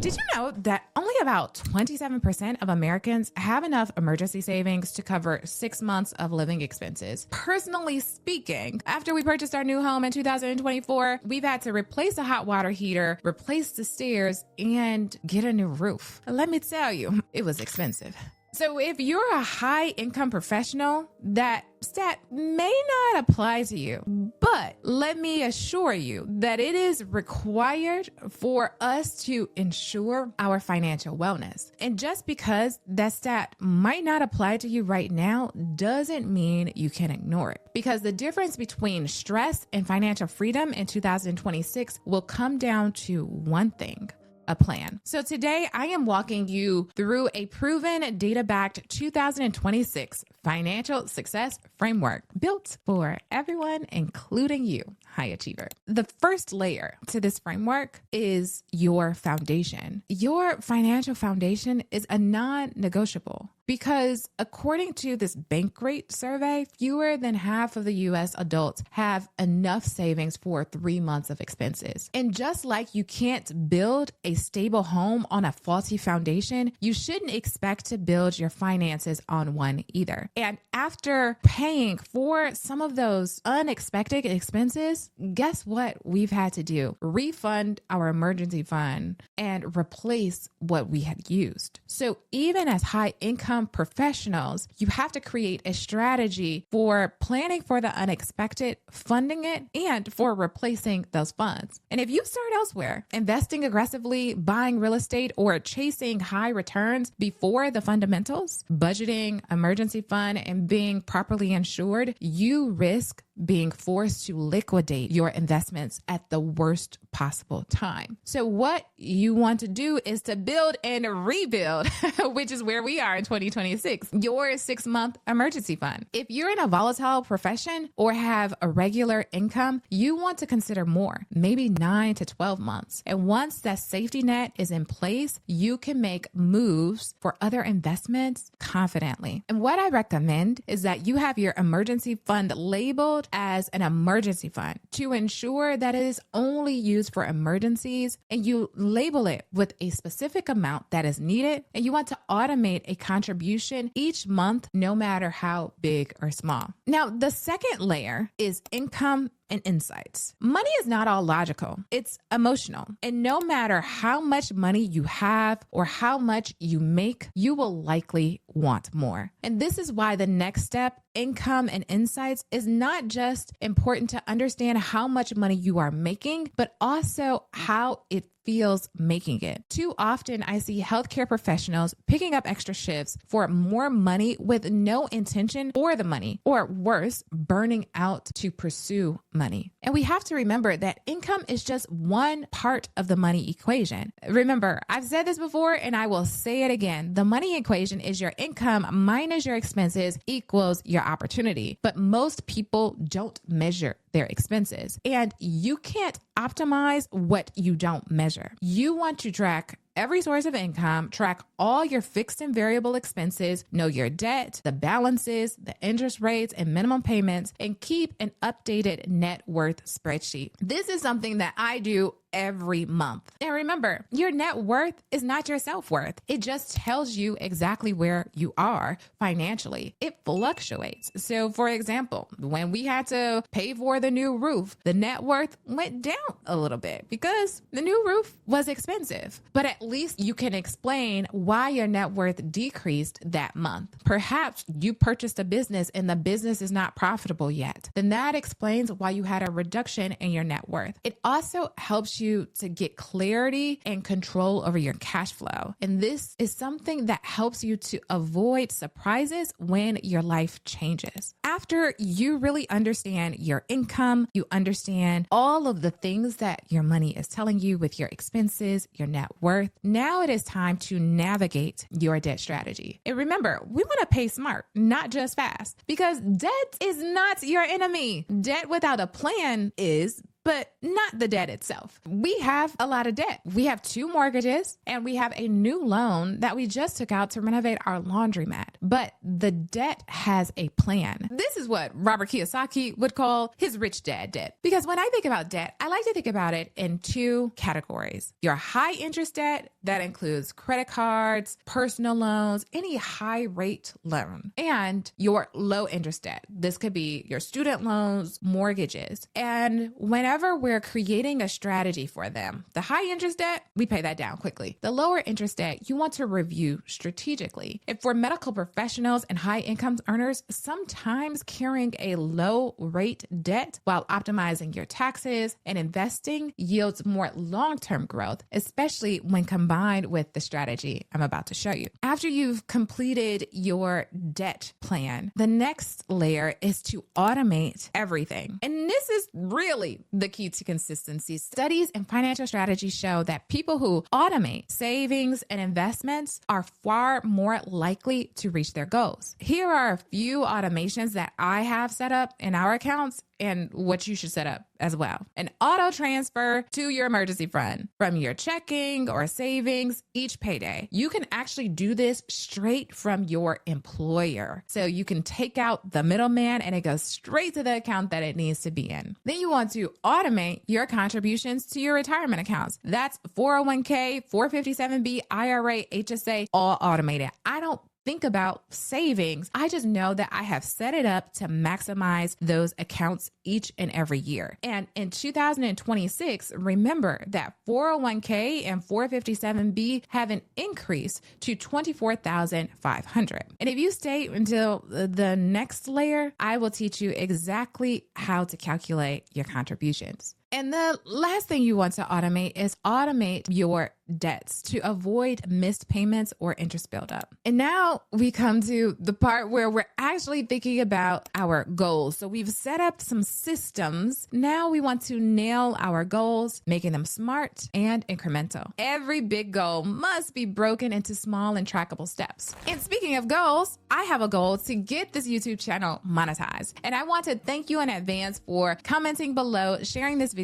Did you know that only about 27% of Americans have enough emergency savings to cover 6 months of living expenses? Personally speaking, after we purchased our new home in 2024, we've had to replace a hot water heater, replace the stairs, and get a new roof. Let me tell you, it was expensive. So if you're a high income professional, that stat may not apply to you, but let me assure you that it is required for us to ensure our financial wellness. And just because that stat might not apply to you right now doesn't mean you can ignore it, because the difference between stress and financial freedom in 2026 will come down to one thing: a plan. So today I am walking you through a proven data-backed 2026 financial success framework built for everyone, including you, high achiever. The first layer to this framework is your foundation. Your financial foundation is a non-negotiable, because according to this Bankrate survey, fewer than half of the US adults have enough savings for 3 months of expenses. And just like you can't build a stable home on a faulty foundation, you shouldn't expect to build your finances on one either. And after paying for some of those unexpected expenses, guess what we've had to do? Refund our emergency fund and replace what we had used. So even as high income professionals, you have to create a strategy for planning for the unexpected, funding it, and for replacing those funds. And if you start elsewhere, investing aggressively, buying real estate, or chasing high returns before the fundamentals, budgeting, emergency fund, and being properly insured, you risk being forced to liquidate your investments at the worst possible time. So what you want to do is to build and rebuild, which is where we are in 2026, your 6-month emergency fund. If you're in a volatile profession or have a regular income, you want to consider more, maybe 9 to 12 months. And once that safety net is in place, you can make moves for other investments confidently. And what I recommend is that you have your emergency fund labeled as an emergency fund to ensure that it is only used for emergencies, and you label it with a specific amount that is needed, and you want to automate a contribution each month, no matter how big or small. Now, the second layer is income and insights. Money is not all logical. It's emotional. And no matter how much money you have or how much you make, you will likely want more. And this is why the next step, income and insights, is not just important to understand how much money you are making, but also how it feels making it. Too often, I see healthcare professionals picking up extra shifts for more money with no intention for the money, or worse, burning out to pursue money. And we have to remember that income is just one part of the money equation. Remember, I've said this before and I will say it again. The money equation is your income minus your expenses equals your opportunity. But most people don't measure their expenses, and you can't optimize what you don't measure. You want to track every source of income, track all your fixed and variable expenses, know your debt, the balances, the interest rates, and minimum payments, and keep an updated net worth spreadsheet. This is something that I do every month. And remember, your net worth is not your self-worth. It just tells you exactly where you are financially. It fluctuates. So for example, when we had to pay for the new roof, the net worth went down a little bit because the new roof was expensive. But at least you can explain why your net worth decreased that month. Perhaps you purchased a business and the business is not profitable yet. Then that explains why you had a reduction in your net worth. It also helps you to get clarity and control over your cash flow. And this is something that helps you to avoid surprises when your life changes. After you really understand your income, you understand all of the things that your money is telling you with your expenses, your net worth. Now it is time to navigate your debt strategy. And remember, we want to pay smart, not just fast, because debt is not your enemy. Debt without a plan is but not the debt itself. We have a lot of debt. We have 2 mortgages and we have a new loan that we just took out to renovate our laundromat. But the debt has a plan. This is what Robert Kiyosaki would call his rich dad debt. Because when I think about debt, I like to think about it in 2 categories. Your high interest debt, that includes credit cards, personal loans, any high rate loan, and your low interest debt. This could be your student loans, mortgages. And whenever we're creating a strategy for them, the high interest debt, we pay that down quickly. The lower interest debt, you want to review strategically. If for medical professionals and high income earners, sometimes carrying a low rate debt while optimizing your taxes and investing yields more long-term growth, especially when combined with the strategy I'm about to show you. After you've completed your debt plan, the next layer is to automate everything. And this is really the key to consistency. Studies and financial strategy show that people who automate savings and investments are far more likely to reach their goals. Here are a few automations that I have set up in our accounts and what you should set up as well. An auto transfer to your emergency fund from your checking or savings each payday. You can actually do this straight from your employer. So you can take out the middleman and it goes straight to the account that it needs to be in. Then you want to automate your contributions to your retirement accounts. That's 401k, 457B, IRA, HSA, all automated. I don't think about savings. I just know that I have set it up to maximize those accounts each and every year. And in 2026, remember that 401k and 457B have an increase to $24,500. And if you stay until the next layer, I will teach you exactly how to calculate your contributions. And the last thing you want to automate is automate your debts to avoid missed payments or interest buildup. And now we come to the part where we're actually thinking about our goals. So we've set up some systems. Now we want to nail our goals, making them smart and incremental. Every big goal must be broken into small and trackable steps. And speaking of goals, I have a goal to get this YouTube channel monetized. And I want to thank you in advance for commenting below, sharing this video,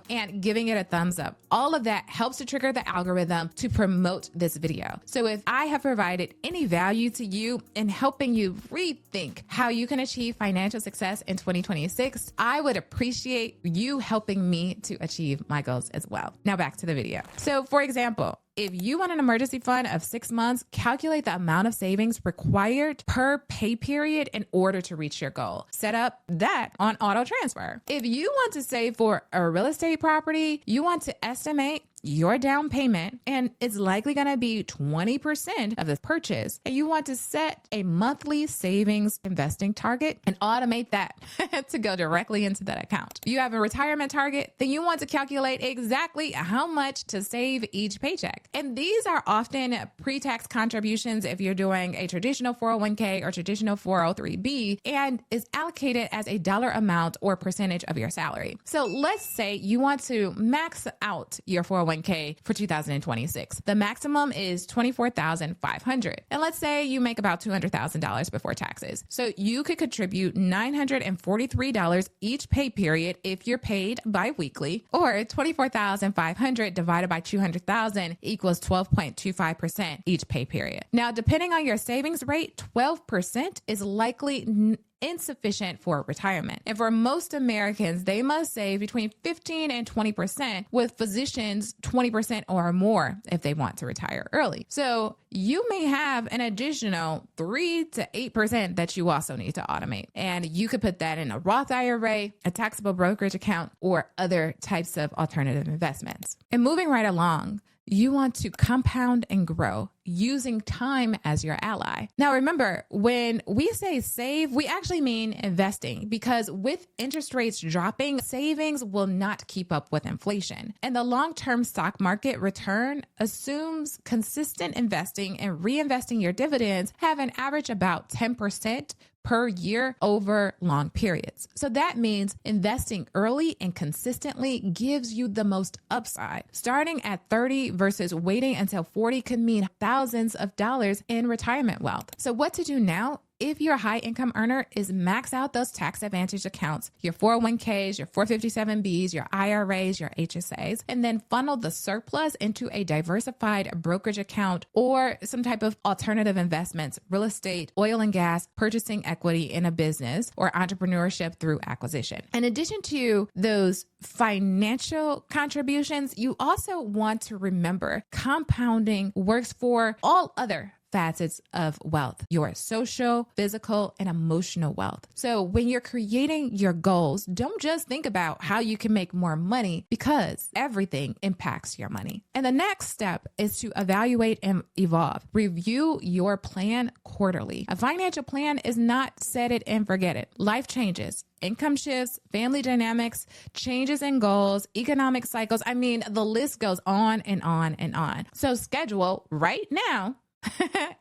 and giving it a thumbs up. All of that helps to trigger the algorithm to promote this video. So if I have provided any value to you in helping you rethink how you can achieve financial success in 2026, I would appreciate you helping me to achieve my goals as well. Now back to the video. So for example, if you want an emergency fund of 6 months, calculate the amount of savings required per pay period in order to reach your goal. Set up that on auto transfer. If you want to save for a real estate property, you want to estimate your down payment, and it's likely going to be 20% of the purchase. And you want to set a monthly savings investing target and automate that to go directly into that account. If you have a retirement target, then you want to calculate exactly how much to save each paycheck. And these are often pre-tax contributions if you're doing a traditional 401k or traditional 403b, and is allocated as a dollar amount or percentage of your salary. So let's say you want to max out your 401k for 2026. The maximum is $24,500. And let's say you make about $200,000 before taxes. So you could contribute $943 each pay period if you're paid bi-weekly, or $24,500 divided by 200,000 equals 12.25% each pay period. Now, depending on your savings rate, 12% is likely insufficient for retirement. And for most Americans, they must save between 15 and 20%, with physicians 20% or more if they want to retire early. So you may have an additional 3 to 8% that you also need to automate. And you could put that in a Roth IRA, a taxable brokerage account, or other types of alternative investments. And moving right along, you want to compound and grow using time as your ally. Now, remember, when we say save, we actually mean investing, because with interest rates dropping, savings will not keep up with inflation. And the long-term stock market return assumes consistent investing and reinvesting your dividends have an average about 10% per year over long periods. So that means investing early and consistently gives you the most upside. Starting at 30 versus waiting until 40 could mean thousands of dollars in retirement wealth. So what to do now? if you're a high income earner, is max out those tax advantage accounts, your 401ks, your 457Bs, your IRAs, your HSAs, and then funnel the surplus into a diversified brokerage account or some type of alternative investments, real estate, oil and gas, purchasing equity in a business, or entrepreneurship through acquisition. In addition to those financial contributions, you also want to remember compounding works for all other facets of wealth, your social, physical, and emotional wealth. So when you're creating your goals, don't just think about how you can make more money, because everything impacts your money. And the next step is to evaluate and evolve. Review your plan quarterly. A financial plan is not set it and forget it. Life changes. Income shifts, family dynamics, changes in goals, economic cycles. I mean, the list goes on and on and on. So schedule right now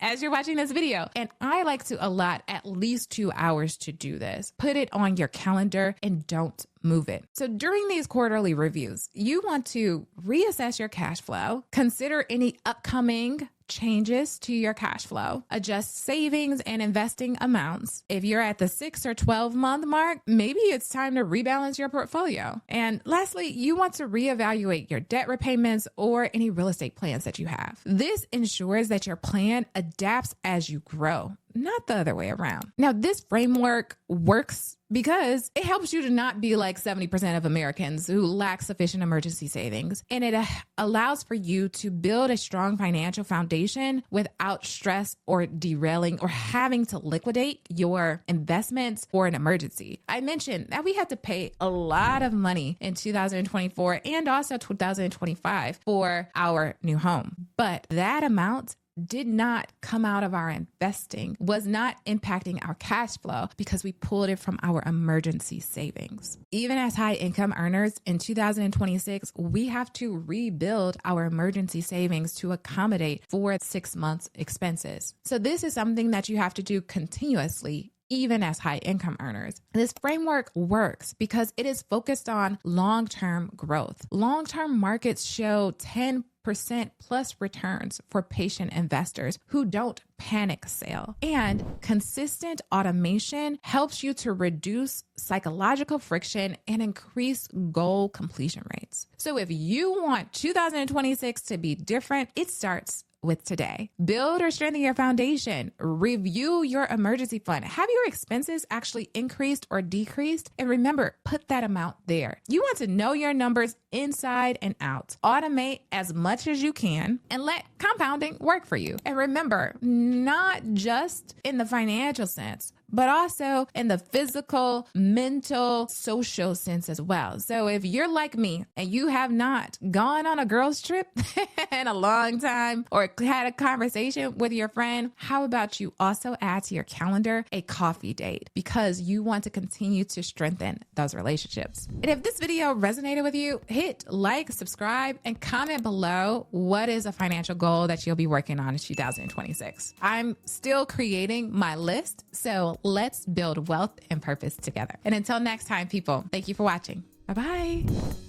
as you're watching this video. And I like to allot at least 2 hours to do this. Put it on your calendar and don't move it. So during these quarterly reviews, you want to reassess your cash flow, consider any upcoming changes to your cash flow, adjust savings and investing amounts. If you're at the 6 or 12 month mark, maybe it's time to rebalance your portfolio. And lastly, you want to reevaluate your debt repayments or any real estate plans that you have. This ensures that your plan adapts as you grow, not the other way around. Now, this framework works because it helps you to not be like 70% of Americans who lack sufficient emergency savings. And it allows for you to build a strong financial foundation without stress or derailing or having to liquidate your investments for an emergency. I mentioned that we had to pay a lot of money in 2024 and also 2025 for our new home. But that amount did not come out of our investing, was not impacting our cash flow because we pulled it from our emergency savings. Even as high income earners in 2026, we have to rebuild our emergency savings to accommodate for 6 months expenses. So this is something that you have to do continuously, even as high income earners. This framework works because it is focused on long-term growth. Long-term markets show 10% plus returns for patient investors who don't panic sell. And consistent automation helps you to reduce psychological friction and increase goal completion rates. So if you want 2026 to be different, it starts with today. Build or strengthen your foundation. Review your emergency fund. Have your expenses actually increased or decreased? And remember, put that amount there. You want to know your numbers inside and out. Automate as much as you can and let compounding work for you. And remember, not just in the financial sense, but also in the physical, mental, social sense as well. So if you're like me and you have not gone on a girls trip in a long time or had a conversation with your friend, how about you also add to your calendar a coffee date, because you want to continue to strengthen those relationships. And if this video resonated with you, hit like, subscribe, and comment below what is a financial goal that you'll be working on in 2026. I'm still creating my list, so let's build wealth and purpose together. And until next time, people, thank you for watching. Bye-bye.